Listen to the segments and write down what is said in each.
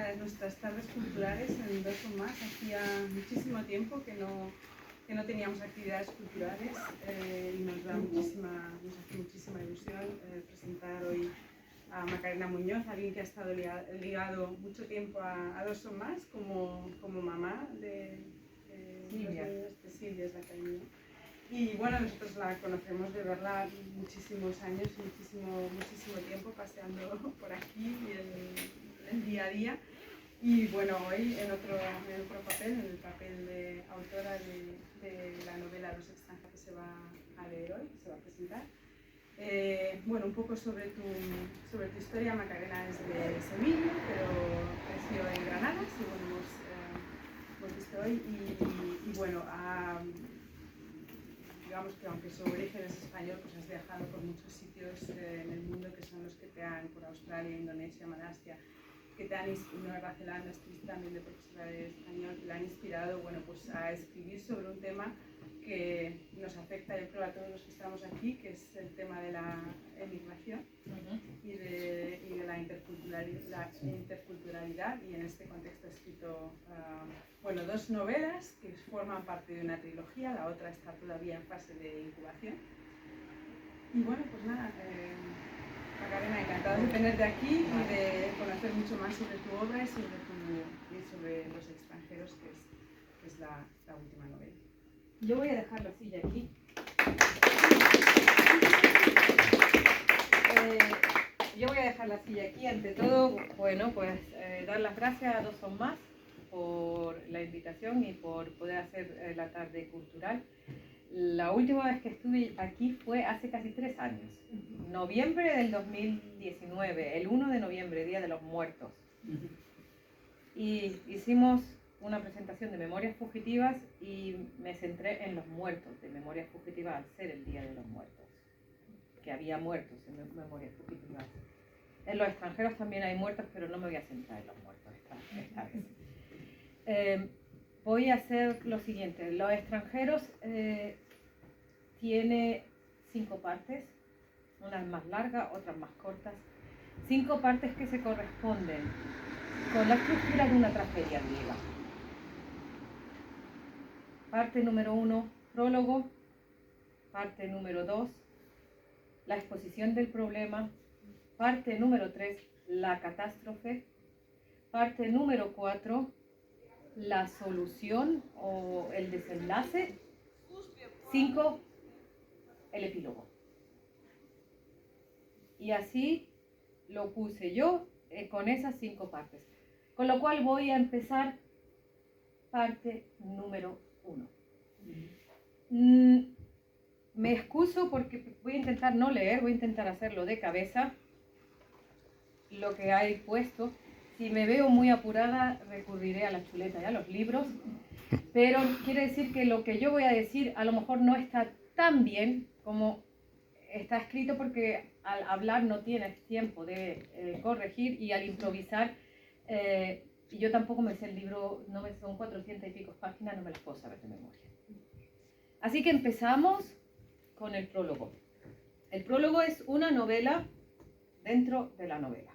una de nuestras tardes culturales en Dos o Más. Hacía muchísimo tiempo que no teníamos actividades culturales y nos hace muchísima ilusión presentar hoy a Macarena Muñoz, alguien que ha estado ligado mucho tiempo a Dos o Más como mamá de Silvia. Silvia es la cariño. Y bueno, nosotros la conocemos de verla muchísimos años, muchísimo tiempo paseando por aquí y en el día a día. Y bueno, hoy en otro papel, en el papel de autora de la novela Los extranjeros que se va a leer hoy, que se va a presentar. Bueno, un poco sobre tu historia. Macarena es de Sevilla, pero creció en Granada, según hemos visto hoy. Y bueno, digamos que aunque su origen es español, pues has viajado por muchos sitios en el mundo que son los que te han, por Australia, Indonesia, Malasia, que te han inspirado, Nueva Zelanda, estuviste también de profesora de español, que la han inspirado, bueno, pues a escribir sobre un tema que nos afecta, yo creo, a todos los que estamos aquí, que es el tema de la emigración y de la interculturalidad, y en este contexto he escrito bueno, dos novelas que forman parte de una trilogía, la otra está todavía en fase de incubación. Y bueno, pues nada, Macarena, encantada de tenerte aquí y de conocer mucho más sobre tu obra y sobre Los extranjeros, que es la última novela. Yo voy a dejar la silla aquí. Ante todo, bueno, pues dar las gracias a Dos o Más por la invitación y por poder hacer la tarde cultural. La última vez que estuve aquí fue hace casi 3 años, noviembre del 2019, el 1 de noviembre, Día de los Muertos. Y hicimos una presentación de Memorias Fugitivas y me centré en los muertos de Memorias Fugitivas al ser el Día de los Muertos, que había muertos en Memorias Fugitivas. En Los extranjeros también hay muertos, pero no me voy a centrar en los muertos esta vez. Voy a hacer lo siguiente. Los extranjeros tiene 5 partes, unas más largas, otras más cortas. 5 partes que se corresponden con la estructura de una tragedia griega. Parte número 1, prólogo. Parte número 2, la exposición del problema. Parte número 3, la catástrofe. Parte número 4, la solución o el desenlace. 5, el epílogo. Y así lo puse yo con esas 5 partes. Con lo cual voy a empezar parte número 1. Me excuso porque voy a intentar no leer, voy a intentar hacerlo de cabeza, lo que hay puesto. Si me veo muy apurada, recurriré a la chuleta y a los libros, pero quiere decir que lo que yo voy a decir a lo mejor no está tan bien como está escrito, porque al hablar no tienes tiempo de corregir, y al improvisar, y yo tampoco me sé el libro, son 400 y pico páginas, no me las puedo saber de memoria. Así que empezamos con el prólogo. El prólogo es una novela dentro de la novela.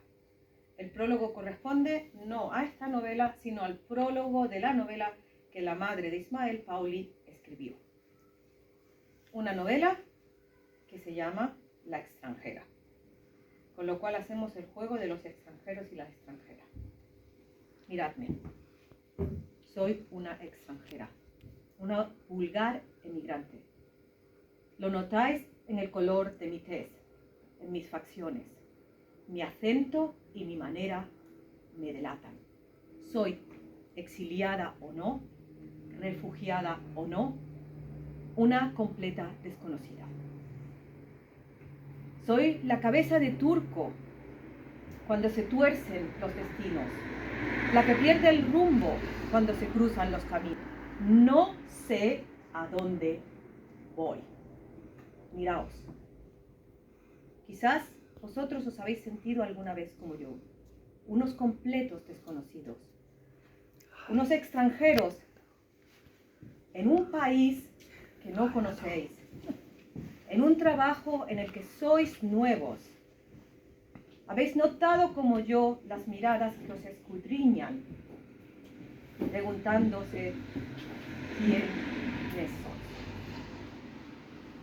El prólogo corresponde no a esta novela, sino al prólogo de la novela que la madre de Ismael, Pauli, escribió. Una novela que se llama La extranjera. Con lo cual hacemos el juego de los extranjeros y la extranjera. Miradme. Soy una extranjera, una vulgar emigrante. Lo notáis en el color de mi tez, en mis facciones. Mi acento y mi manera me delatan. Soy exiliada o no, refugiada o no, una completa desconocida. Soy la cabeza de turco cuando se tuercen los destinos, la que pierde el rumbo cuando se cruzan los caminos. No sé a dónde voy. Miraos. Quizás vosotros os habéis sentido alguna vez como yo, unos completos desconocidos, unos extranjeros en un país que no conocéis, en un trabajo en el que sois nuevos. ¿Habéis notado como yo las miradas que os escudriñan, preguntándose quiénes sois?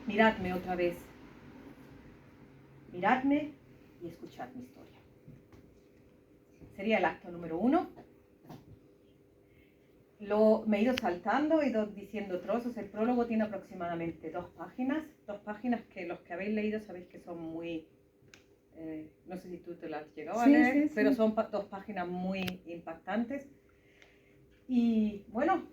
Miradme otra vez. Miradme y escuchad mi historia. Sería el acto número 1. Me he ido saltando, he ido diciendo trozos. El prólogo tiene aproximadamente 2 páginas. 2 páginas que los que habéis leído sabéis que son muy... no sé si tú te las has llegado a leer, pero son 2 páginas muy impactantes. Y bueno,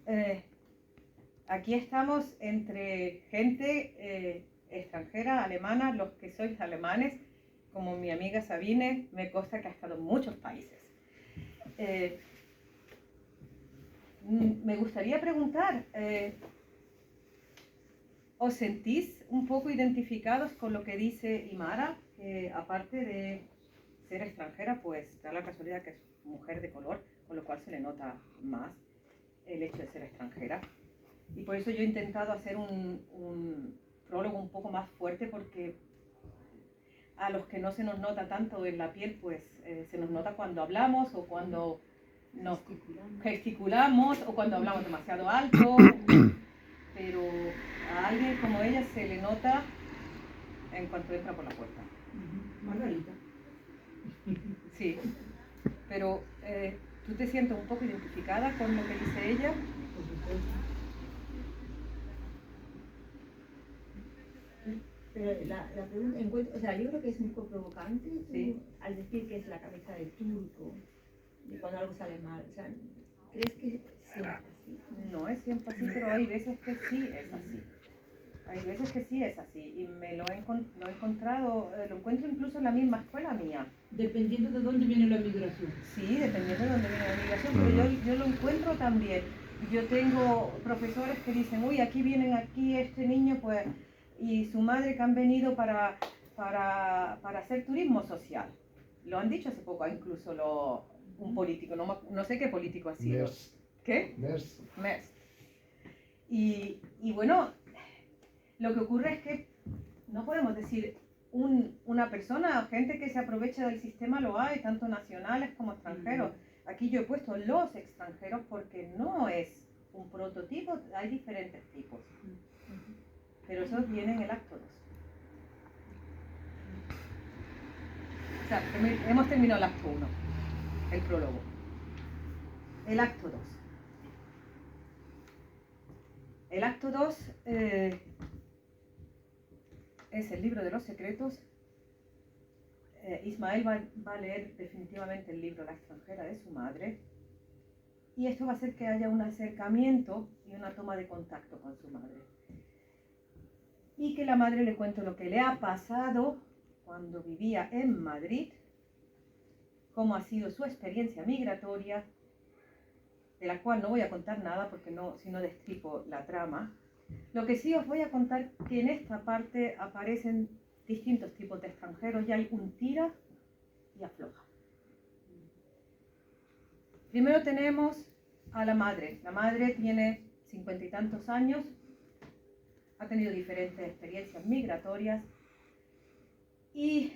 aquí estamos entre gente extranjera, alemana, los que sois alemanes, como mi amiga Sabine, me consta que ha estado en muchos países. Me gustaría preguntar, ¿os sentís un poco identificados con lo que dice Imara? Que aparte de ser extranjera, pues da la casualidad que es mujer de color, con lo cual se le nota más el hecho de ser extranjera. Y por eso yo he intentado hacer un prólogo un poco más fuerte, porque a los que no se nos nota tanto en la piel, pues se nos nota cuando hablamos o cuando nos gesticulamos o cuando hablamos demasiado alto, pero a alguien como ella se le nota en cuanto entra por la puerta. Margarita. Sí, pero ¿tú te sientes un poco identificada con lo que dice ella? Por supuesto. Pero la pregunta, o sea, yo creo que es un poco provocante Sí. al decir que es la cabeza del turco, de cuando algo sale mal. O sea, ¿crees que siempre así? No es siempre así, pero hay veces que sí es así. Hay veces que sí es así. Y lo he encontrado, lo encuentro incluso en la misma escuela mía. Dependiendo de dónde viene la migración. Sí, dependiendo de dónde viene la migración, pero yo lo encuentro también. Yo tengo profesores que dicen, uy, aquí este niño, pues, y su madre que han venido para hacer turismo social. Lo han dicho hace poco, incluso un político, no sé qué político ha sido. Merz. ¿Qué? Merz. Merz. Y bueno, lo que ocurre es que no podemos decir una persona, gente que se aprovecha del sistema lo hay, tanto nacionales como extranjeros. Aquí yo he puesto los extranjeros porque no es un prototipo, hay diferentes tipos. Pero eso viene en el acto 2. O sea, hemos terminado el acto 1, el prólogo. El acto 2. El acto 2 es el libro de los secretos. Ismael va a leer definitivamente el libro La extranjera de su madre. Y esto va a hacer que haya un acercamiento y una toma de contacto con su madre. Y que la madre le cuente lo que le ha pasado cuando vivía en Madrid, cómo ha sido su experiencia migratoria, de la cual no voy a contar nada porque si no destripo la trama. Lo que sí os voy a contar que en esta parte aparecen distintos tipos de extranjeros y hay un tira y afloja. Primero tenemos a la madre. La madre tiene 50 y tantos años, ha tenido diferentes experiencias migratorias y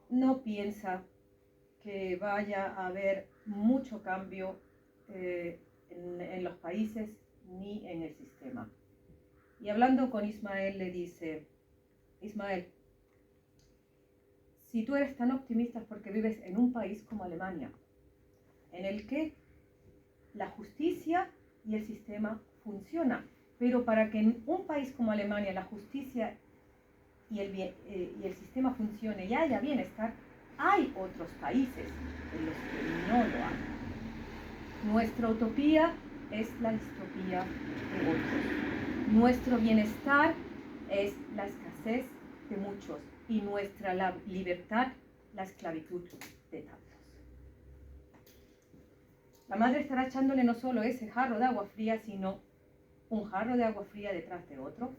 no piensa que vaya a haber mucho cambio en los países ni en el sistema. Y hablando con Ismael le dice, Ismael, si tú eres tan optimista es porque vives en un país como Alemania, en el que la justicia y el sistema funcionan. Pero para que en un país como Alemania la justicia y el sistema funcione y haya bienestar, hay otros países en los que no lo hay. Nuestra utopía es la distopía de otros. Nuestro bienestar es la escasez de muchos y nuestra libertad la esclavitud de tantos. La madre estará echándole no solo ese jarro de agua fría, sino un jarro de agua fría detrás de otro.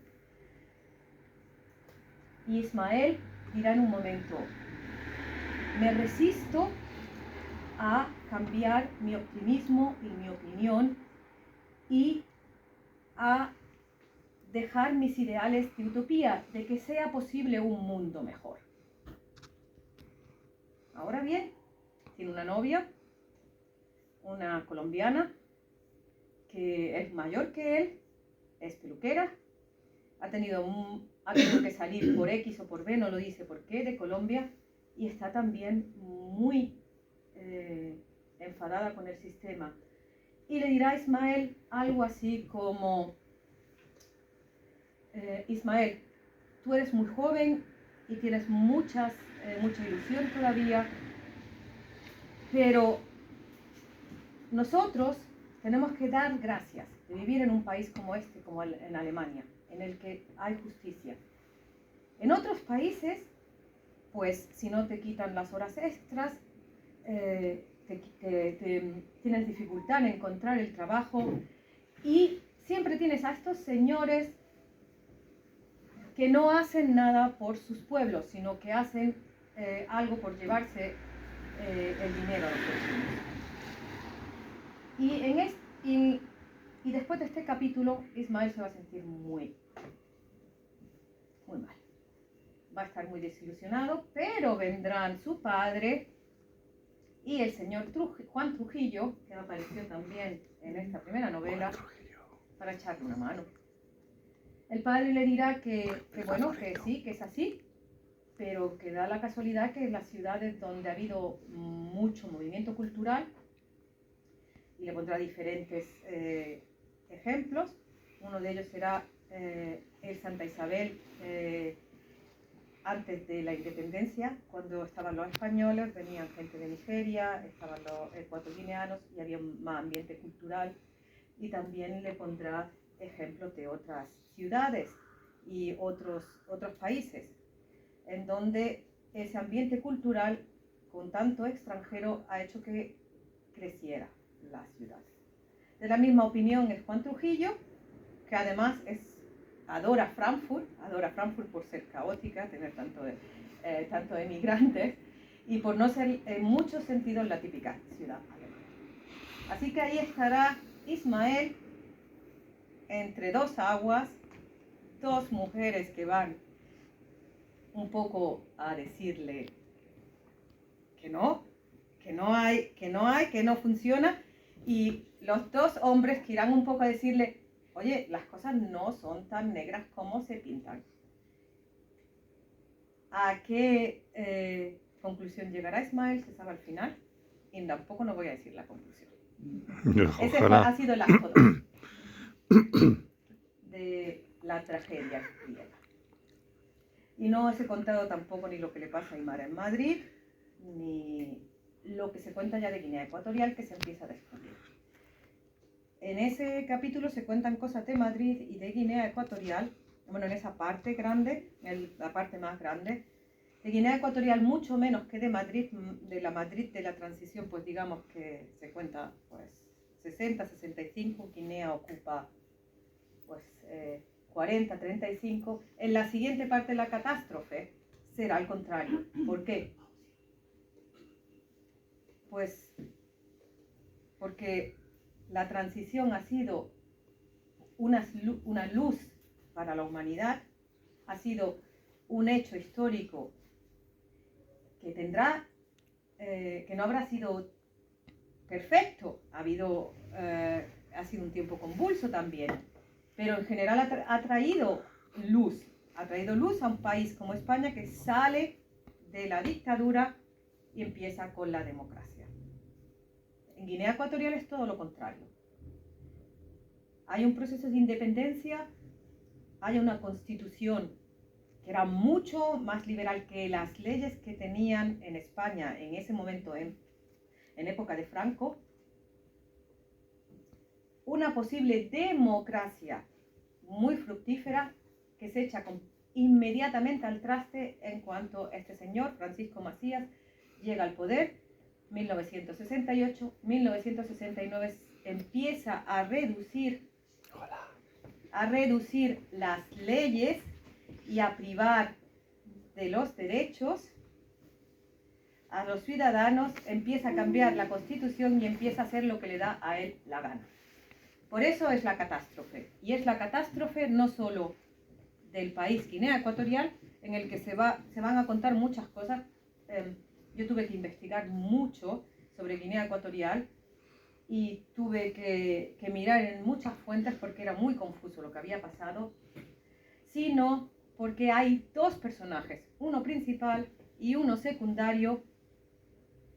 Y Ismael dirá en un momento, me resisto a cambiar mi optimismo y mi opinión y a dejar mis ideales de utopía, de que sea posible un mundo mejor. Ahora bien, tiene una novia, una colombiana, que es mayor que él, es peluquera, ha tenido que salir por X o por B, no lo dice por qué, de Colombia, y está también muy enfadada con el sistema. Y le dirá a Ismael algo así como, Ismael, tú eres muy joven y tienes mucha ilusión todavía, pero nosotros tenemos que dar gracias de vivir en un país como este, como en Alemania, en el que hay justicia. En otros países, pues si no te quitan las horas extras, tienes dificultad en encontrar el trabajo y siempre tienes a estos señores que no hacen nada por sus pueblos, sino que hacen algo por llevarse el dinero a los vecinos. Y después de este capítulo, Ismael se va a sentir muy mal. Va a estar muy desilusionado, pero vendrán su padre y el señor Juan Trujillo, que apareció también en esta primera novela, para echarle una mano. El padre le dirá que bueno, que sí, que es así, pero que da la casualidad que en las ciudades donde ha habido mucho movimiento cultural, y le pondrá diferentes ejemplos, uno de ellos será el Santa Isabel, antes de la independencia, cuando estaban los españoles, venían gente de Nigeria, estaban los ecuatoguineanos y había más ambiente cultural, y también le pondrá ejemplos de otras ciudades y otros países, en donde ese ambiente cultural con tanto extranjero ha hecho que creciera la ciudad. De la misma opinión es Juan Trujillo, que además adora Frankfurt por ser caótica, tener tanto emigrantes y por no ser en muchos sentidos la típica ciudad alemana. Así que ahí estará Ismael entre dos aguas, dos mujeres que van un poco a decirle que no funciona, y los dos hombres que irán un poco a decirle, oye, las cosas no son tan negras como se pintan. ¿A qué conclusión llegará Ismael? Se sabe al final, y tampoco no voy a decir la conclusión. Ese ha sido el acto 2 de la tragedia griega. Y no os he contado tampoco ni lo que le pasa a Aymara en Madrid, ni lo que se cuenta ya de Guinea Ecuatorial, que se empieza a descubrir. En ese capítulo se cuentan cosas de Madrid y de Guinea Ecuatorial, bueno, en esa parte grande, la parte más grande. De Guinea Ecuatorial mucho menos que de Madrid, de la Madrid de la transición, pues digamos que se cuenta pues 60, 65, Guinea ocupa pues 40, 35. En la siguiente parte de la catástrofe será al contrario. ¿Por qué? Pues porque la transición ha sido una luz para la humanidad, ha sido un hecho histórico que que no habrá sido perfecto, ha sido un tiempo convulso también, pero en general ha traído luz a un país como España, que sale de la dictadura y empieza con la democracia. En Guinea Ecuatorial es todo lo contrario. Hay un proceso de independencia, hay una constitución que era mucho más liberal que las leyes que tenían en España en ese momento, en época de Franco. Una posible democracia muy fructífera que se echa inmediatamente al traste en cuanto este señor, Francisco Macías, llega al poder. 1968, 1969 empieza a reducir las leyes y a privar de los derechos a los ciudadanos, empieza a cambiar la Constitución y empieza a hacer lo que le da a él la gana. Por eso es la catástrofe. Y es la catástrofe no solo del país Guinea Ecuatorial, en el que se van a contar muchas cosas. yo tuve que investigar mucho sobre Guinea Ecuatorial y tuve que mirar en muchas fuentes porque era muy confuso lo que había pasado, sino porque hay dos personajes, uno principal y uno secundario,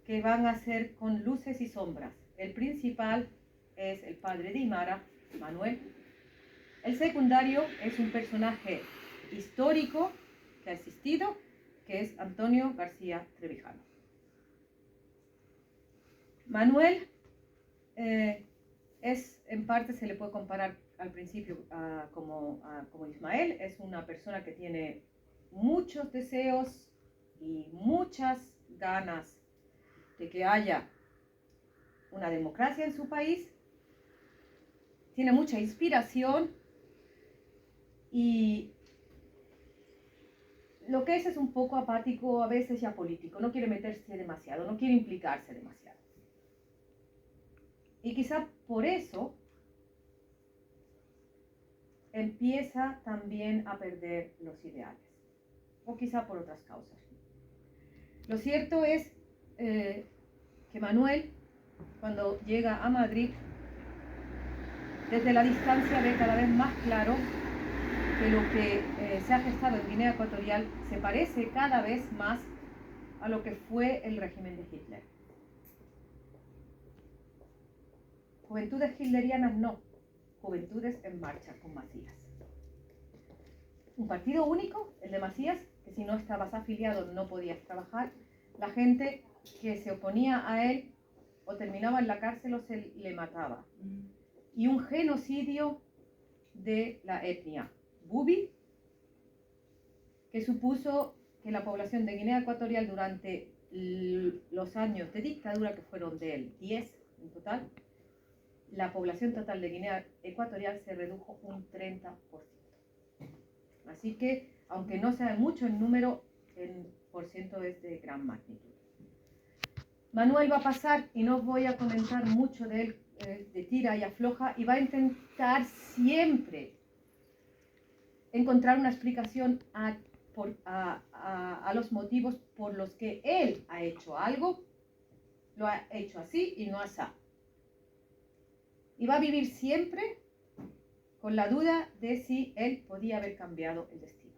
que van a ser con luces y sombras. El principal es el padre de Imara, Manuel. El secundario es un personaje histórico que ha existido, que es Antonio García Trevijano. Manuel en parte se le puede comparar al principio como Ismael. Es una persona que tiene muchos deseos y muchas ganas de que haya una democracia en su país, tiene mucha inspiración y lo que es un poco apático a veces y apolítico, no quiere meterse demasiado, no quiere implicarse demasiado. Y quizá por eso empieza también a perder los ideales, o quizá por otras causas. Lo cierto es que Manuel, cuando llega a Madrid, desde la distancia ve cada vez más claro que lo que se ha gestado en Guinea Ecuatorial se parece cada vez más a lo que fue el régimen de Hitler. Juventudes hitlerianas no, juventudes en marcha con Macías. Un partido único, el de Macías, que si no estabas afiliado no podías trabajar. La gente que se oponía a él o terminaba en la cárcel o se le mataba. Y un genocidio de la etnia Bubi, que supuso que la población de Guinea Ecuatorial durante los años de dictadura, que fueron de él 10 en total, la población total de Guinea Ecuatorial se redujo un 30%. Así que, aunque no sea mucho en número, en porciento es de gran magnitud. Manuel va a pasar, y no voy a comentar mucho de él, de tira y afloja, y va a intentar siempre encontrar una explicación a los motivos por los que él ha hecho algo, lo ha hecho así y no así. Y va a vivir siempre con la duda de si él podía haber cambiado el destino.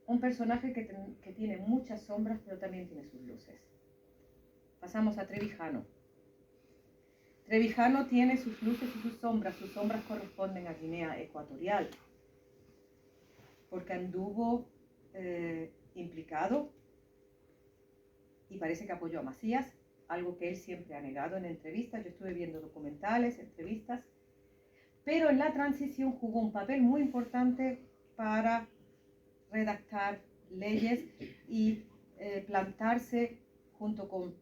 Un personaje que tiene muchas sombras, pero también tiene sus luces. Pasamos a Trevijano. Trevijano tiene sus luces y sus sombras. Sus sombras corresponden a Guinea Ecuatorial, porque anduvo implicado y parece que apoyó a Macías, algo que él siempre ha negado en entrevistas. Yo estuve viendo documentales, entrevistas, pero en la transición jugó un papel muy importante para redactar leyes y plantarse junto con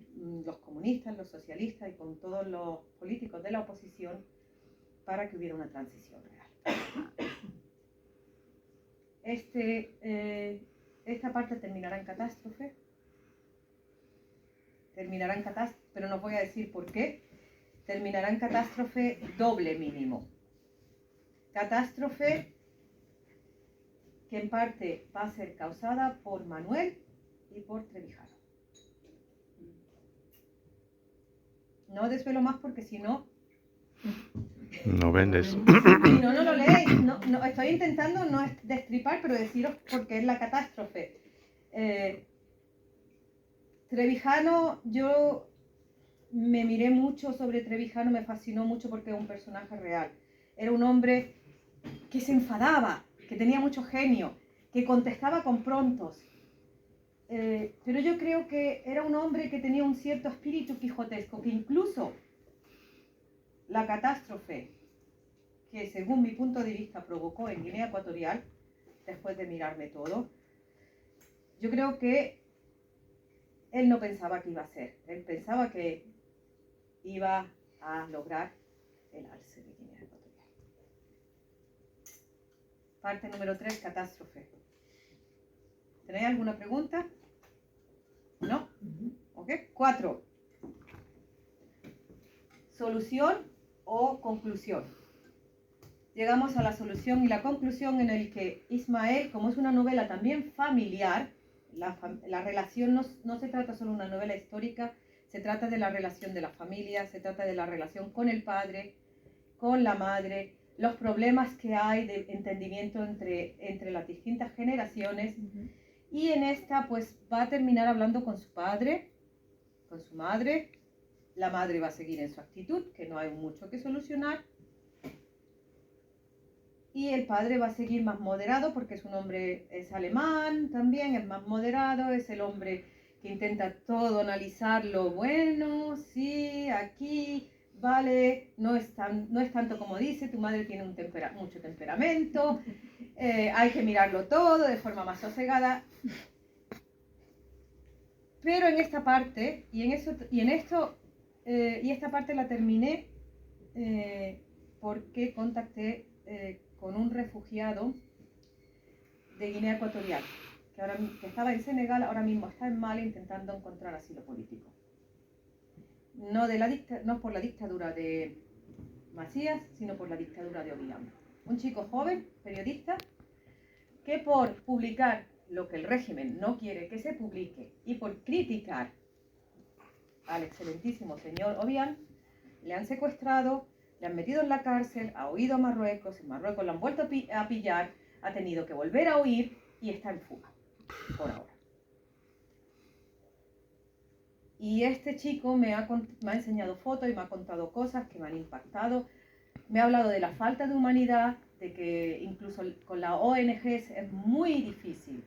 los comunistas, los socialistas y con todos los políticos de la oposición para que hubiera una transición real. Esta parte terminará en catástrofe. Pero no voy a decir por qué. Terminará en catástrofe doble mínimo. Catástrofe que en parte va a ser causada por Manuel y por Trevijano. No desvelo más porque si no... No vendes. Si no, no lo leéis. No, estoy intentando no destripar, pero deciros por qué es la catástrofe. Trevijano, yo me miré mucho sobre Trevijano, me fascinó mucho porque es un personaje real. Era un hombre que se enfadaba, que tenía mucho genio, que contestaba con prontos. Pero yo creo que era un hombre que tenía un cierto espíritu quijotesco, que incluso la catástrofe que según mi punto de vista provocó en Guinea Ecuatorial, después de mirarme todo, yo creo que él no pensaba que iba a ser. Él pensaba que iba a lograr el alce de Guinea Ecuatorial. Parte número 3, catástrofe. ¿Tenéis alguna pregunta? ¿No? ¿Ok? 4. Solución o conclusión. llegamos a la solución y la conclusión en el que Ismael, como es una novela también familiar, la relación no se trata solo de una novela histórica, se trata de la relación de la familia, se trata de la relación con el padre, con la madre, los problemas que hay de entendimiento entre las distintas generaciones. Y en esta pues va a terminar hablando con su padre, con su madre. La madre va a seguir en su actitud, que no hay mucho que solucionar. Y el padre va a seguir más moderado porque es un hombre, es alemán también, es más moderado, es el hombre que intenta todo analizar lo bueno, sí, aquí, vale, no es tanto como dice, tu madre tiene mucho temperamento, hay que mirarlo todo de forma más sosegada. Pero en esta parte, y esta parte la terminé porque contacté con un refugiado de Guinea Ecuatorial, que estaba en Senegal, ahora mismo está en Mali intentando encontrar asilo político. No por la dictadura de Macías, sino por la dictadura de Obiang. Un chico joven, periodista, que por publicar lo que el régimen no quiere que se publique y por criticar al excelentísimo señor Obiang, le han secuestrado, le han metido en la cárcel, ha huido a Marruecos, en Marruecos lo han vuelto a pillar, ha tenido que volver a huir y está en fuga, por ahora. Y este chico me ha enseñado fotos y me ha contado cosas que me han impactado. Me ha hablado de la falta de humanidad, de que incluso con la ONG es muy difícil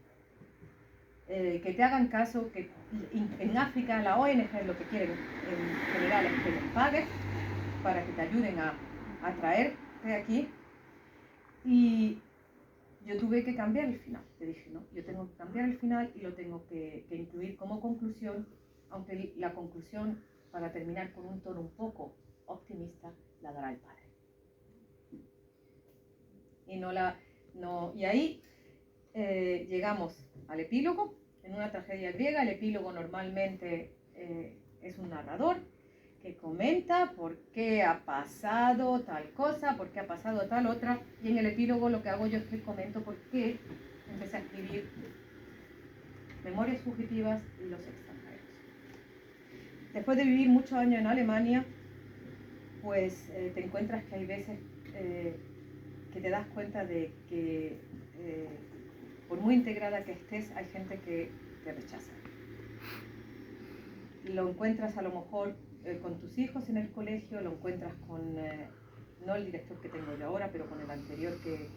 que te hagan caso, que en África la ONG lo que quieren en general es que les pagues para que te ayuden a traerte aquí. Y yo tuve que cambiar el final. Te dije, no, yo tengo que cambiar el final y lo tengo que incluir como conclusión, aunque la conclusión, para terminar con un tono un poco optimista, la dará el padre. Y ahí llegamos al epílogo. En una tragedia griega, el epílogo normalmente es un narrador que comenta por qué ha pasado tal cosa, por qué ha pasado tal otra, y en el epílogo lo que hago yo es que comento por qué empecé a escribir Memorias fugitivas y Los extranjeros. Después de vivir muchos años en Alemania, pues te encuentras que hay veces que te das cuenta de que por muy integrada que estés, hay gente que te rechaza. Lo encuentras a lo mejor con tus hijos en el colegio, lo encuentras con, no el director que tengo yo ahora, pero con el anterior que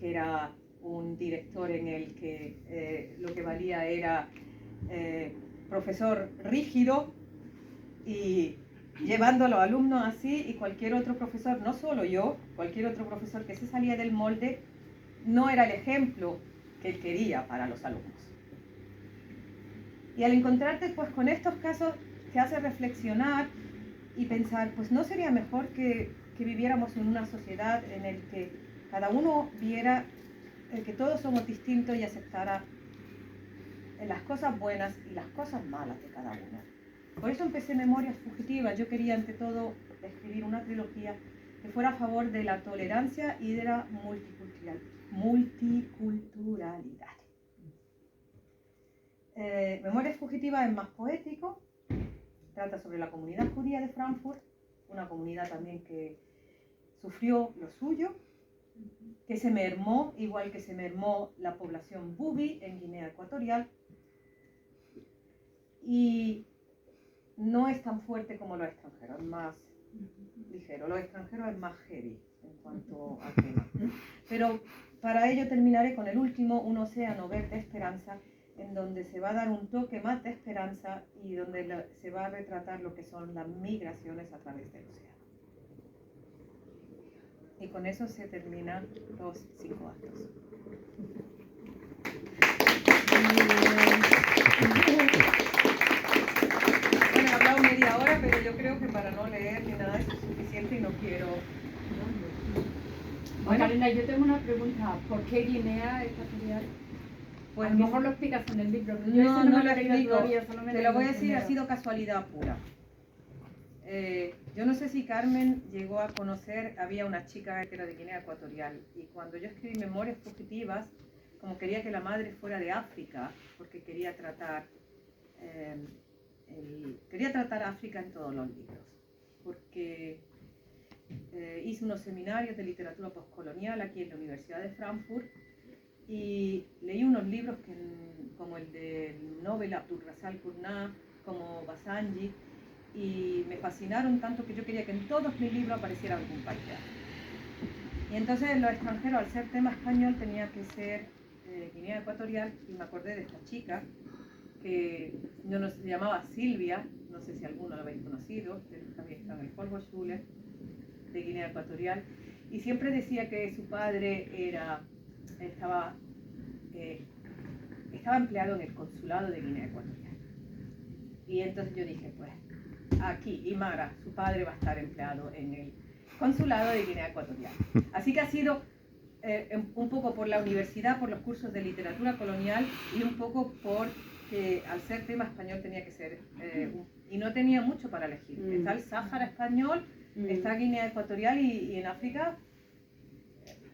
era un director en el que lo que valía era profesor rígido y llevando a los alumnos así, y cualquier otro profesor, no solo yo, cualquier otro profesor que se salía del molde, no era el ejemplo que él quería para los alumnos. Y al encontrarte pues con estos casos te hace reflexionar y pensar, pues no sería mejor que viviéramos en una sociedad en la que cada uno viera que todos somos distintos y aceptara las cosas buenas y las cosas malas de cada uno. Por eso empecé Memorias fugitivas. Yo quería ante todo escribir una trilogía que fuera a favor de la tolerancia y de la multiculturalidad. Memorias fugitivas es más poético, trata sobre la comunidad judía de Frankfurt, una comunidad también que sufrió lo suyo, que se mermó, igual que se mermó la población bubi en Guinea Ecuatorial, y no es tan fuerte como los extranjeros, es más ligero. Los extranjeros es más heavy en cuanto al tema. Pero para ello terminaré con el último, Un océano verde esperanza, en donde se va a dar un toque más de esperanza y donde se va a retratar lo que son las migraciones a través del océano. Y con eso se terminan los 5 actos. Bueno, he hablado media hora, pero yo creo que para no leer ni nada es suficiente y no quiero... Bueno, Carolina, yo tengo una pregunta. ¿Por qué Guinea Ecuatorial? Pues a lo mejor lo explicas en el libro, pero yo no eso no lo lo he leído explico. todavía, solo me Te leído lo voy a el decir, ha primero. sido casualidad pura. Yo no sé si Carmen llegó a conocer, había una chica que era de Guinea Ecuatorial, y cuando yo escribí Memorias Fugitivas, como quería que la madre fuera de África, porque quería tratar África en todos los libros, porque hice unos seminarios de literatura postcolonial aquí en la Universidad de Frankfurt y leí unos libros como el del Nobel Abdulrazak Gurnah, como Basanji, y me fascinaron tanto que yo quería que en todos mis libros apareciera algún país. Y entonces los extranjeros, al ser tema español, tenía que ser Guinea Ecuatorial, y me acordé de esta chica que se llamaba Silvia, no sé si alguno la habéis conocido, también está en el Volksschule de Guinea Ecuatorial, y siempre decía que su padre estaba empleado en el consulado de Guinea Ecuatorial. Y entonces yo dije, pues aquí, Imara, su padre va a estar empleado en el consulado de Guinea Ecuatorial. Así que ha sido un poco por la universidad, por los cursos de literatura colonial, y un poco porque al ser tema español tenía que ser, y no tenía mucho para elegir. Está el Sáhara español, está Guinea Ecuatorial, y en África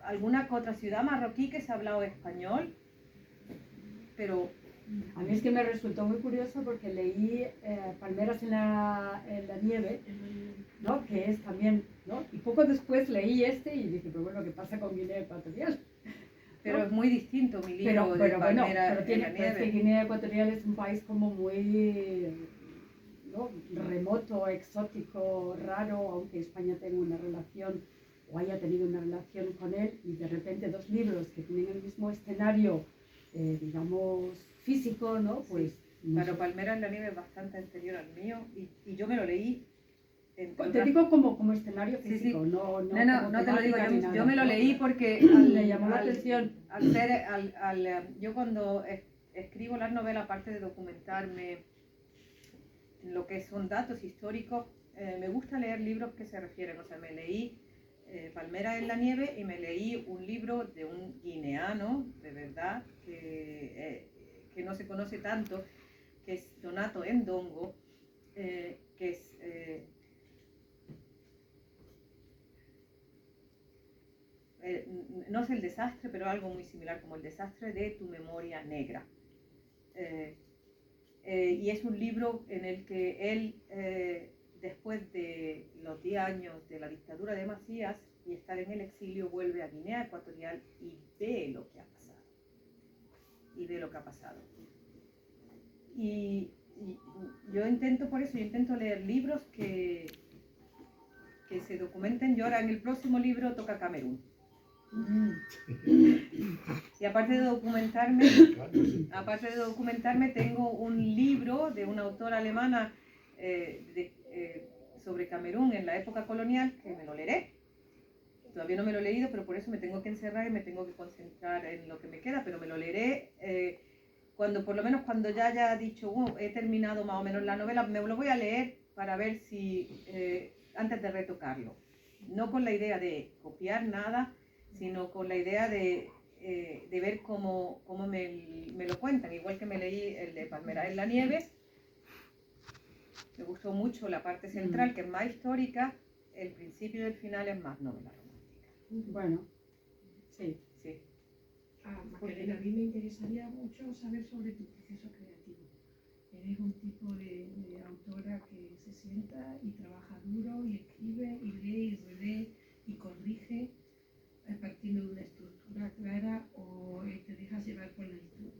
alguna que otra ciudad marroquí que se ha hablado español, pero... A mí es que me resultó muy curioso porque leí Palmeras en la nieve, ¿no? Que es también, ¿no? Y poco después leí este y dije, pero bueno, ¿qué pasa con Guinea Ecuatorial? Pero es muy distinto mi libro de Palmeras en la nieve. Es que Guinea Ecuatorial es un país como muy, ¿no?, remoto, exótico, raro, aunque España tenga una relación o haya tenido una relación con él, y de repente dos libros que tienen el mismo escenario, digamos, físico, ¿no? Pues... Sí. Pero Palmeras en la nieve es bastante anterior al mío, y yo me lo leí. Te digo como escenario físico, sí. no te lo digo, yo me lo leí porque me llamó la atención. Yo cuando escribo las novelas, aparte de documentarme en lo que son datos históricos, me gusta leer libros que se refieren, o sea, me leí Palmeras en la nieve y me leí un libro de un guineano, de verdad, que no se conoce tanto, que es Donato Ndongo, que es... no es el desastre, pero algo muy similar, como el desastre de tu memoria negra. Y es un libro en el que él, después de los 10 años de la dictadura de Macías y estar en el exilio, vuelve a Guinea Ecuatorial y ve lo que ha pasado. Y yo intento leer libros que se documenten. Yo ahora en el próximo libro toca Camerún. Y aparte de documentarme, tengo un libro de una autora alemana sobre Camerún en la época colonial, que me lo leeré. Todavía no me lo he leído, pero por eso me tengo que encerrar y me tengo que concentrar en lo que me queda, pero me lo leeré por lo menos cuando ya haya dicho, he terminado más o menos la novela, me lo voy a leer para ver si, antes de retocarlo, no con la idea de copiar nada, sino con la idea de ver cómo me lo cuentan. Igual que me leí el de Palmeras en la nieve, me gustó mucho la parte central, que es más histórica, el principio y el final es más novela romántica. Bueno, sí. Macarena, a mí me interesaría mucho saber sobre tu proceso creativo. Eres un tipo de autora que se sienta y trabaja duro y escribe y lee y relee y corrige partiendo de una estructura clara, o te dejas llevar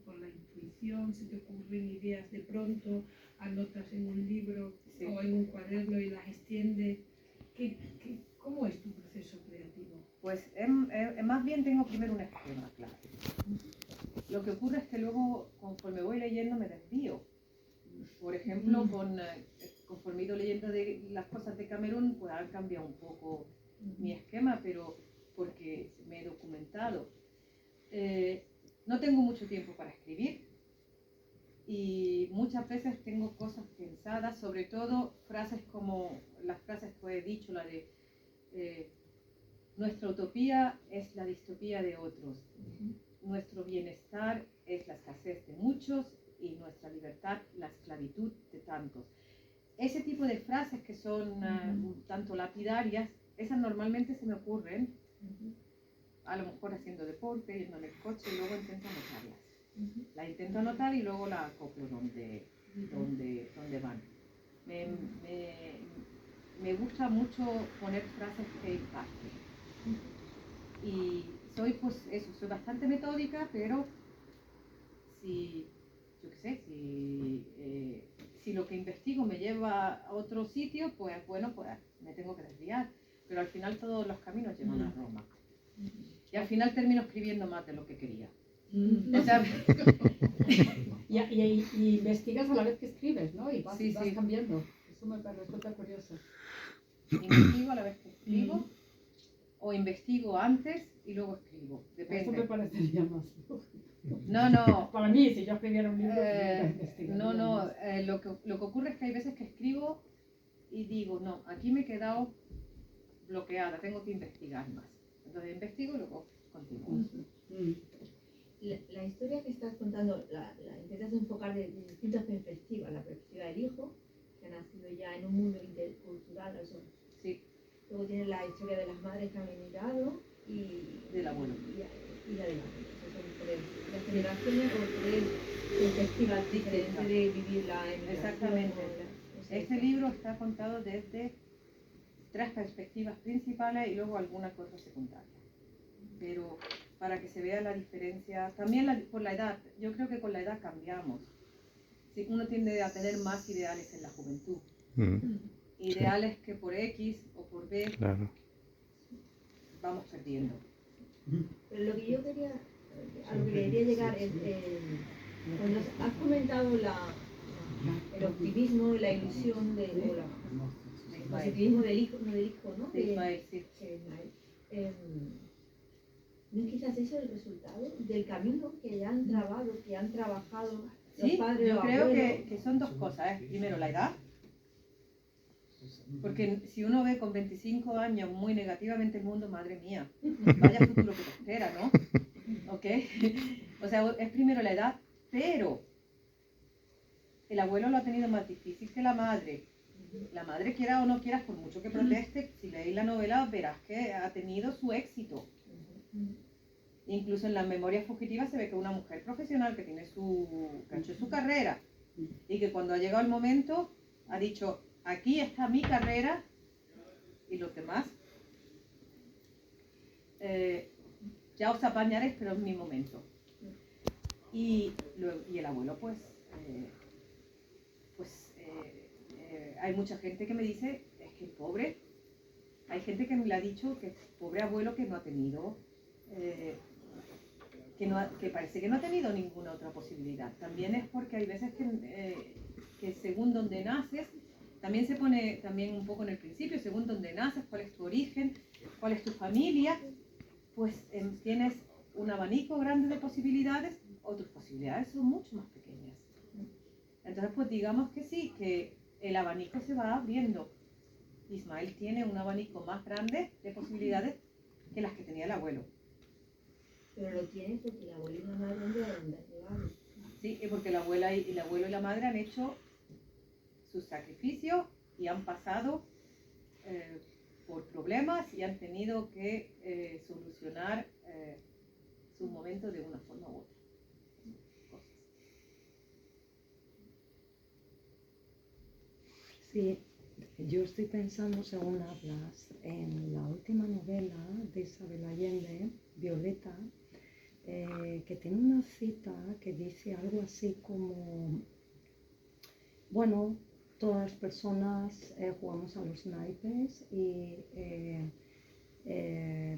por la intuición, se te ocurren ideas de pronto, anotas en un libro o en un cuaderno y las extiendes. ¿Cómo es tu proceso creativo? Pues más bien tengo primero un esquema claro. Lo que ocurre es que luego, conforme voy leyendo, me desvío. Por ejemplo, conforme he ido leyendo de las cosas de Camerún, pues han cambiado un poco mi esquema, pero porque me he documentado. No tengo mucho tiempo para escribir y muchas veces tengo cosas pensadas, sobre todo frases como las frases que he dicho, la de nuestra utopía es la distopía de otros, nuestro bienestar es la escasez de muchos y nuestra libertad la esclavitud de tantos. ese tipo de frases que son tanto lapidarias, esas normalmente se me ocurren, a lo mejor haciendo deporte, yendo en el coche, y luego intento anotarlas. Las intento anotar y luego las acoplo donde van. Me gusta mucho poner frases que impacten. Y soy, pues eso, soy bastante metódica, pero si lo que investigo me lleva a otro sitio, pues bueno, pues me tengo que desviar. Pero al final todos los caminos llevan a Roma. Y al final termino escribiendo más de lo que quería. O sea, y investigas a la vez que escribes, ¿no? Y vas Sí. cambiando. Eso me resulta curioso. investigo a la vez que escribo, o investigo antes y luego escribo. Eso me Depende. parecería más lógico. No. Para mí, si yo escribiera un libro, investigaría más. Lo que ocurre es que hay veces que escribo y digo, no, aquí me he quedado bloqueada, tengo que investigar más. Entonces investigo y luego continúo. La historia que estás contando la intentas enfocar de distintas perspectivas. La perspectiva del hijo, que ha nacido ya en un mundo intercultural. Sí. Luego tienes la historia de las madres que han emigrado y del abuelo. Y la del abuelo. Son tres generaciones con tres perspectivas diferentes de vivir la emigración. Exactamente. Este libro está contado desde tres perspectivas principales y luego alguna cosa secundaria. Pero para que se vea la diferencia, también por la edad, yo creo que con la edad cambiamos. Sí, uno tiende a tener más ideales en la juventud. Ideales que por X o por B vamos perdiendo. Pero lo que yo quería, a lo que quería llegar es, cuando has comentado el optimismo y la ilusión el positivismo del hijo, ¿no? De Ismael, sí. ¿No es quizás eso el resultado del camino que han trabajado los Sí, padres? yo los creo abuelos? que son dos cosas. Primero, la edad. Porque si uno ve con 25 años muy negativamente el mundo, madre mía, vaya futuro que te espera, ¿no? ¿Ok? O sea, es primero la edad, pero el abuelo lo ha tenido más difícil que la madre. La madre, quiera o no quiera, por mucho que proteste, si leéis la novela verás que ha tenido su éxito. Incluso en las memorias fugitivas se ve que una mujer profesional que ha hecho su carrera y que cuando ha llegado el momento ha dicho, aquí está mi carrera y los demás ya os apañaréis, pero es mi momento. Y el abuelo hay mucha gente que me dice, es que pobre, hay gente que me le ha dicho que pobre abuelo que no ha tenido que parece que no ha tenido ninguna otra posibilidad. También es porque hay veces que según donde naces, también se pone también un poco en el principio, según donde naces, cuál es tu origen, cuál es tu familia, pues tienes un abanico grande de posibilidades o tus posibilidades son mucho más pequeñas. Entonces, pues digamos que sí, que el abanico se va abriendo. Ismael tiene un abanico más grande de posibilidades que las que tenía el abuelo. Pero lo tienes porque la abuela y la madre han llegado. Sí, porque el abuelo y la madre han hecho sus sacrificios y han pasado por problemas y han tenido que solucionar sus momentos de una forma u otra. Sí, yo estoy pensando, según hablas, en la última novela de Isabel Allende, Violeta, que tiene una cita que dice algo así como, bueno, todas las personas jugamos a los naipes y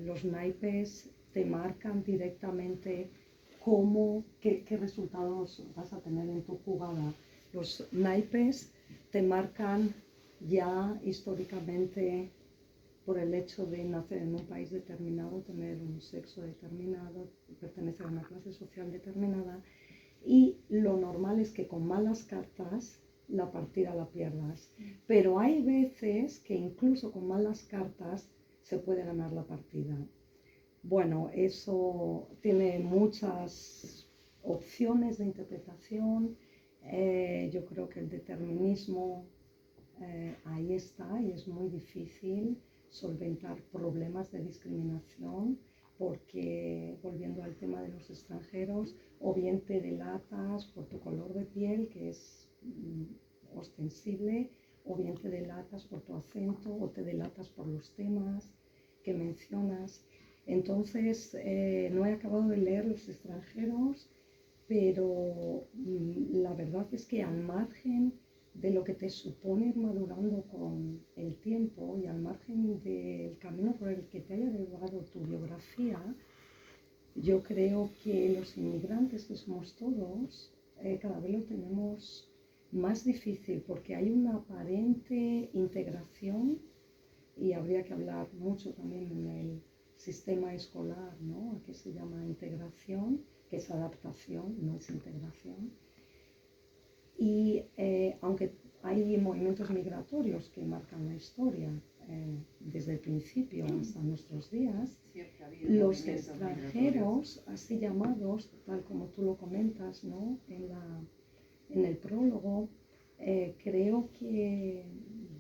los naipes te marcan directamente qué resultados vas a tener en tu jugada. Los naipes te marcan ya históricamente por el hecho de nacer en un país determinado, tener un sexo determinado, pertenecer a una clase social determinada, y lo normal es que con malas cartas la partida la pierdas. Pero hay veces que incluso con malas cartas se puede ganar la partida. Bueno, eso tiene muchas opciones de interpretación. Yo creo que el determinismo ahí está y es muy difícil solventar problemas de discriminación porque, volviendo al tema de los extranjeros, o bien te delatas por tu color de piel, que es ostensible, o bien te delatas por tu acento, o te delatas por los temas que mencionas. Entonces, no he acabado de leer Los extranjeros, pero la verdad es que al margen de lo que te supone ir madurando con el tiempo y al margen del camino por el que te haya llevado tu biografía, yo creo que los inmigrantes que somos todos, cada vez lo tenemos más difícil porque hay una aparente integración y habría que hablar mucho también en el sistema escolar, ¿no? ¿A qué se llama integración? Que es adaptación, no es integración. Y aunque hay movimientos migratorios que marcan la historia desde el principio hasta nuestros días, Siempre ha habido los movimientos extranjeros, así llamados, tal como tú lo comentas, ¿no? En el prólogo, creo que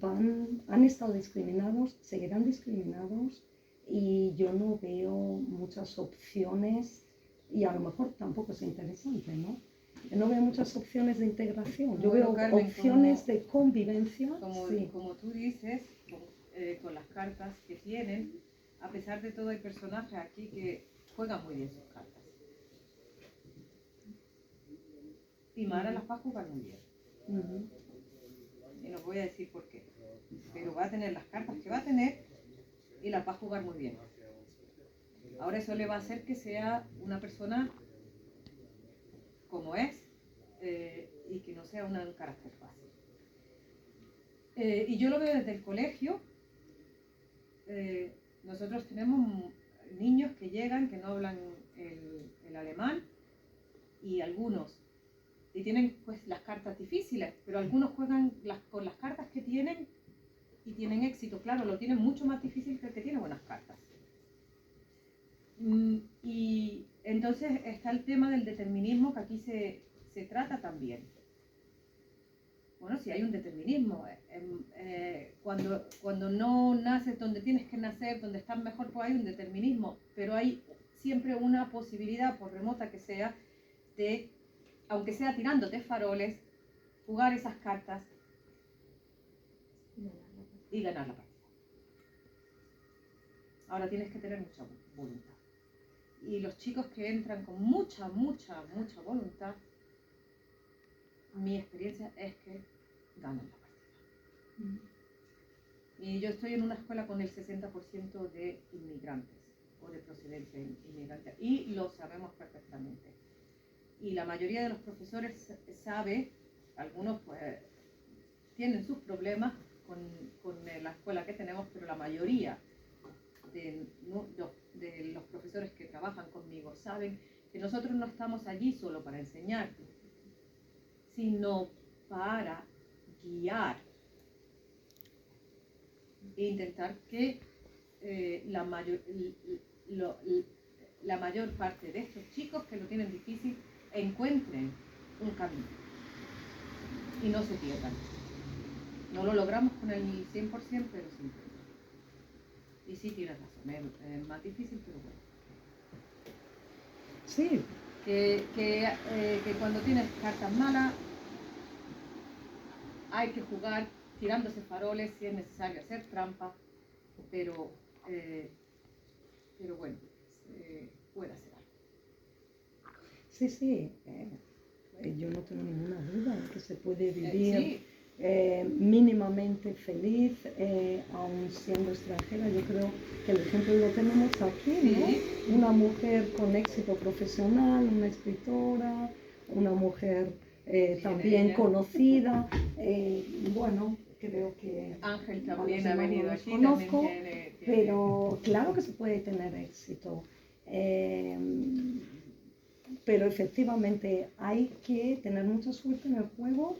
han estado discriminados, seguirán discriminados y yo no veo muchas opciones y a lo mejor tampoco es interesante, ¿no? No veo muchas opciones de integración, yo Bueno, veo Carmen, opciones de convivencia. Como, Sí. como tú dices, con las cartas que tienen, a pesar de todo hay personajes aquí que juegan muy bien sus cartas. Y Mara las va a jugar muy bien. Ujú. Y no voy a decir por qué. Pero va a tener las cartas que va a tener y las va a jugar muy bien. Ahora eso le va a hacer que sea una persona como es y que no sea un carácter fácil. Y yo lo veo desde el colegio. Nosotros tenemos niños que llegan, que no hablan el alemán, y algunos, y tienen pues las cartas difíciles, pero algunos juegan con las cartas que tienen y tienen éxito. Claro, lo tienen mucho más difícil que el que tiene buenas cartas. Y entonces está el tema del determinismo que aquí se trata también. Bueno, si hay un determinismo, cuando no naces donde tienes que nacer, donde estás mejor, pues hay un determinismo, pero hay siempre una posibilidad, por remota que sea, de, aunque sea tirándote faroles, jugar esas cartas y ganar la partida. Ahora tienes que tener mucha voluntad. Y los chicos que entran con mucha voluntad, mi experiencia es que ganan la partida. Y yo estoy en una escuela con el 60% de inmigrantes o de procedencia inmigrante y lo sabemos perfectamente. Y la mayoría de los profesores sabe, algunos pues tienen sus problemas con la escuela que tenemos, pero la mayoría de los profesores que trabajan conmigo saben que nosotros no estamos allí solo para enseñar, sino para guiar e intentar que la mayor parte de estos chicos que lo tienen difícil encuentren un camino y no se pierdan. No lo logramos con el 100%, pero sí. Y sí, tienes razón, es más difícil, pero bueno. Sí. Que cuando tienes cartas malas hay que jugar tirándose faroles si es necesario hacer trampa, pero bueno, puede hacer algo. Sí, sí. Yo no tengo ninguna duda de que se puede vivir Sí. Mínimamente feliz, aun siendo extranjera. Yo creo que el ejemplo lo tenemos aquí, ¿no? Sí. Una mujer con éxito profesional, una escritora, una mujer también ella. conocida. Bueno, creo que Ángel a también los ha demás no venido los aquí, conozco, también tiene... pero claro que se puede tener éxito. Pero efectivamente hay que tener mucha suerte en el juego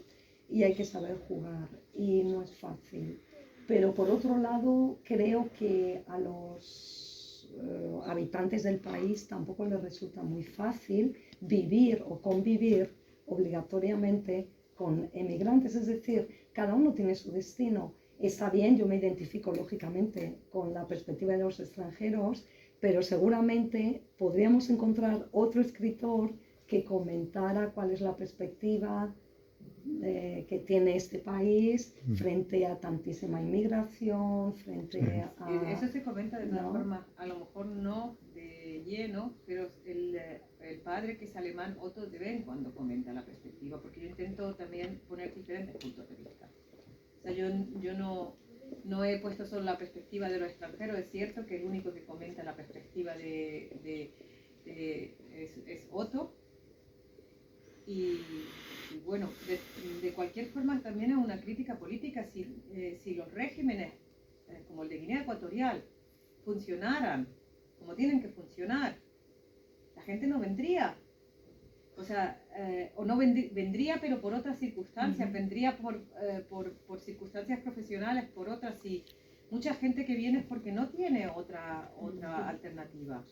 y hay que saber jugar y no es fácil. Pero por otro lado creo que a los habitantes del país tampoco les resulta muy fácil vivir o convivir obligatoriamente con emigrantes, es decir, cada uno tiene su destino. Está bien, yo me identifico lógicamente con la perspectiva de los extranjeros, pero seguramente podríamos encontrar otro escritor que comentara cuál es la perspectiva que tiene este país frente a tantísima inmigración, frente a... Eso se comenta de una ¿no? forma, a lo mejor no de lleno, pero el padre que es alemán, Otto, de vez en cuando comenta la perspectiva, porque yo intento también poner diferentes puntos de vista. O sea, yo no he puesto solo la perspectiva de los extranjeros, es cierto que el único que comenta la perspectiva es Otto, y bueno, de cualquier forma también es una crítica política. Si los regímenes como el de Guinea Ecuatorial funcionaran como tienen que funcionar, la gente no vendría. O sea, o no vendría, pero por otras circunstancias, vendría por circunstancias profesionales, por otras. Y mucha gente que viene es porque no tiene otra alternativa.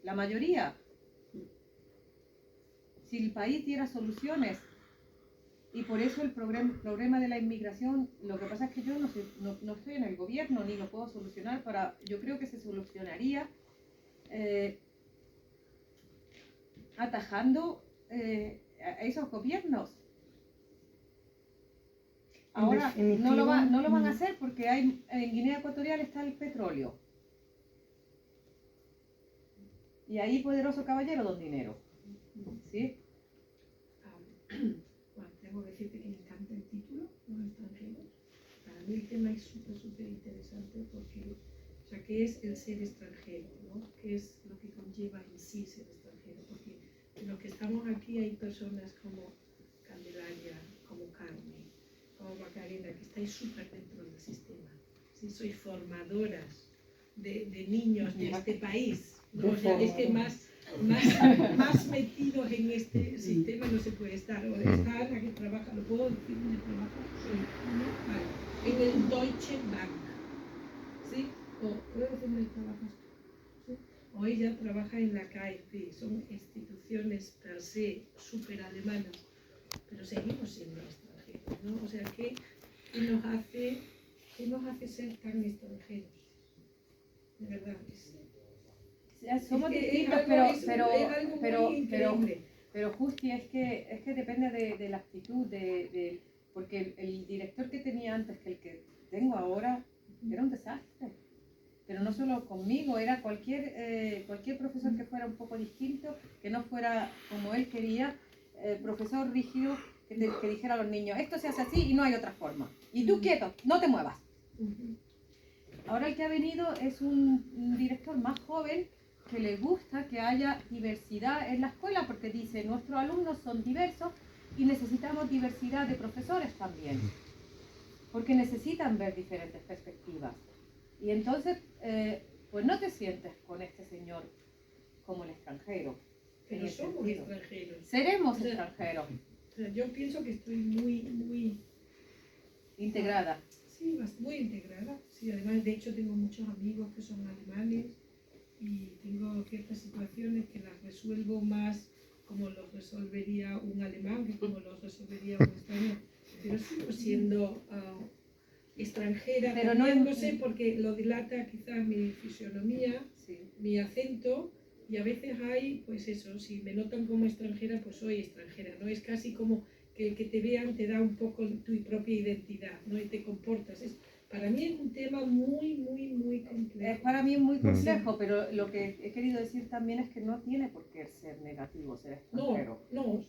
La mayoría. Si el país diera soluciones, y por eso el problema de la inmigración, lo que pasa es que yo no estoy en el gobierno ni lo puedo solucionar. Yo creo que se solucionaría atajando a esos gobiernos. Ahora no lo van a hacer porque en Guinea Ecuatorial está el petróleo. Y ahí, poderoso caballero, don dinero. ¿Sí? Bueno, tengo que decirte que me encanta el título, Los extranjeros. Para mí el tema es súper interesante porque, o sea, ¿qué es el ser extranjero? ¿No? ¿Qué es lo que conlleva en sí ser extranjero? Porque en los que estamos aquí hay personas como Candelaria, como Carmen, como Macarena, que estáis súper dentro del sistema. ¿Sí? Sois formadoras de niños de este país. ¿No? O sea, es que más metidos en este sistema no se puede estar. O estar, aquí trabaja, ¿lo puedo decir dónde trabaja? Vale. En el Deutsche Bank. ¿Sí? ¿Puedo decir dónde trabajas tú? ¿Sí? O ella trabaja en la KfW. Son instituciones per se súper alemanas, pero seguimos siendo extranjeros, ¿no? O sea, ¿qué nos hace ser tan extranjeros? De verdad, somos distintos, pero Justi, es que depende de la actitud, porque el director que tenía antes que el que tengo ahora era un desastre. Pero no solo conmigo, era cualquier profesor que fuera un poco distinto, que no fuera como él quería, profesor rígido, que dijera a los niños, esto se hace así y no hay otra forma. Y tú quieto, no te muevas. Ahora el que ha venido es un director más joven, que le gusta que haya diversidad en la escuela, porque dice, nuestros alumnos son diversos y necesitamos diversidad de profesores también, porque necesitan ver diferentes perspectivas. Y entonces, pues no te sientes con este señor como el extranjero. Pero somos extranjeros. Seremos extranjeros. O sea, yo pienso que estoy muy integrada. Sí, muy integrada. Sí, además, de hecho, tengo muchos amigos que son alemanes y tengo ciertas situaciones que las resuelvo más como los resolvería un alemán que como los resolvería un español. Pero sigo siendo extranjera, pero no sé, porque lo dilata quizás mi fisionomía, mi acento, y a veces hay, pues eso, si me notan como extranjera, pues soy extranjera, ¿no? Es casi como que el que te vean te da un poco tu propia identidad, ¿no? Y te comportas. Para mí es un tema muy complejo. Es para mí muy complejo, pero lo que he querido decir también es que no tiene por qué ser negativo ser extranjero. No,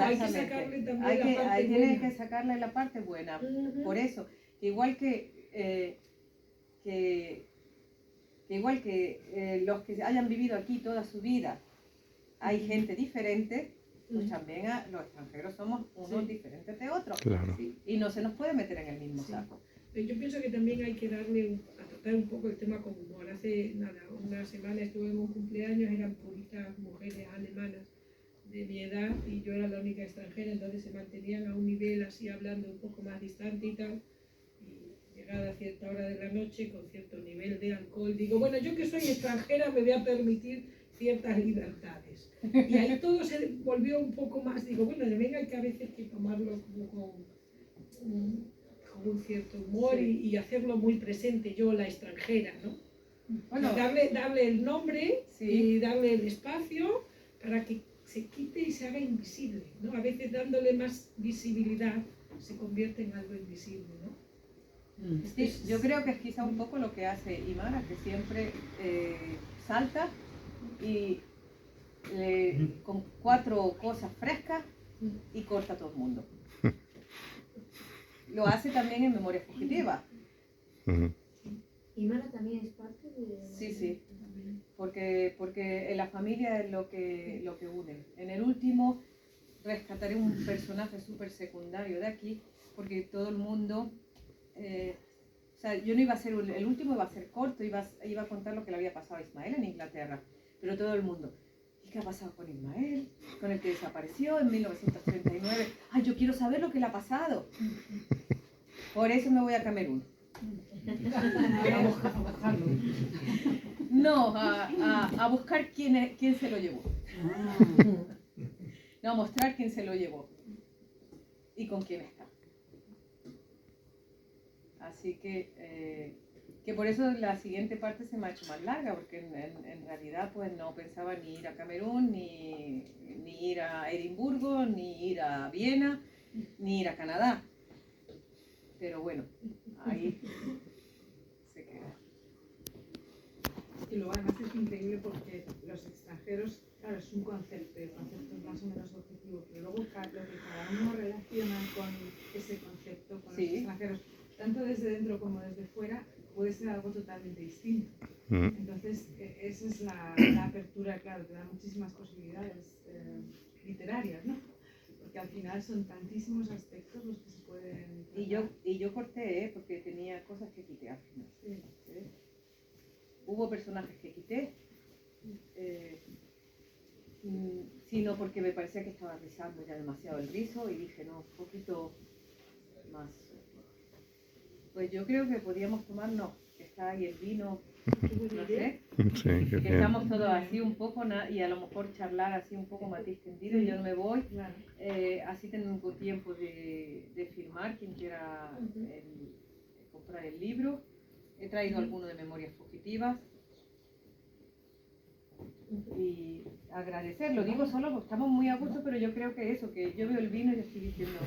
hay que sacarle también la parte buena. Tiene que sacarle la parte buena. Por eso, igual que los que hayan vivido aquí toda su vida, hay gente diferente, pues también los extranjeros somos unos diferentes de otros. Claro. Y no se nos puede meter en el mismo saco. Yo pienso que también hay que a tratar un poco el tema con humor. Hace una semana estuve en un cumpleaños, eran puritas mujeres alemanas de mi edad y yo era la única extranjera, entonces se mantenían a un nivel así hablando un poco más distante y tal. Y llegada a cierta hora de la noche, con cierto nivel de alcohol, digo, bueno, yo que soy extranjera me voy a permitir ciertas libertades. Y ahí todo se volvió un poco más, digo, bueno, de venga, hay que a veces que tomarlo como con un cierto humor Sí. y hacerlo muy presente, yo la extranjera, ¿no? Bueno, Y darle el nombre sí. y darle el espacio para que se quite y se haga invisible, ¿no? A veces dándole más visibilidad se convierte en algo invisible, ¿no? Sí, yo creo que es quizá un poco lo que hace Imara, que siempre salta y con 4 cosas frescas y corta a todo el mundo. Lo hace también en Memoria Fugitiva. Ujú. ¿Y Mara también es parte de...? Sí, sí, porque en la familia es lo que une. En el último rescataré un personaje súper secundario de aquí, porque todo el mundo... o sea, yo no iba a ser, el último iba a ser corto, iba a contar lo que le había pasado a Ismael en Inglaterra, pero todo el mundo, ¿y qué ha pasado con Ismael? Con el que desapareció en 1939. ¡Ay, yo quiero saber lo que le ha pasado! Por eso me voy a Camerún. A buscarlo. No, a buscar quién se lo llevó. No, a mostrar quién se lo llevó y con quién está. Así que por eso la siguiente parte se me ha hecho más larga, porque en realidad pues no pensaba ni ir a Camerún, ni ir a Edimburgo, ni ir a Viena, ni ir a Canadá. Pero bueno, ahí se queda. Y luego además es increíble porque los extranjeros, claro, es un concepto, el concepto es más o menos objetivo, pero luego lo que cada uno relaciona con ese concepto, con Sí. los extranjeros, tanto desde dentro como desde fuera, puede ser algo totalmente distinto. Mm. Entonces, esa es la apertura, claro, te da muchísimas posibilidades literarias, ¿no? Porque al final son tantísimos aspectos los que se pueden tratar. Y yo corté, porque tenía cosas que quité al final. Sí. Hubo personajes que quité, sino porque me parecía que estaba rizando ya demasiado el rizo y dije, no, un poquito más. Pues yo creo que podíamos tomarnos, que está ahí el vino, no sé, Sí, qué que bien. estamos todos así un poco y a lo mejor charlar así un poco más distendido y yo me voy. Claro. Así tengo tiempo de firmar quien quiera comprar el libro. He traído alguno de Memorias Fugitivas y agradecer, lo digo solo porque estamos muy a gusto, pero yo creo que eso, que yo veo el vino y estoy diciendo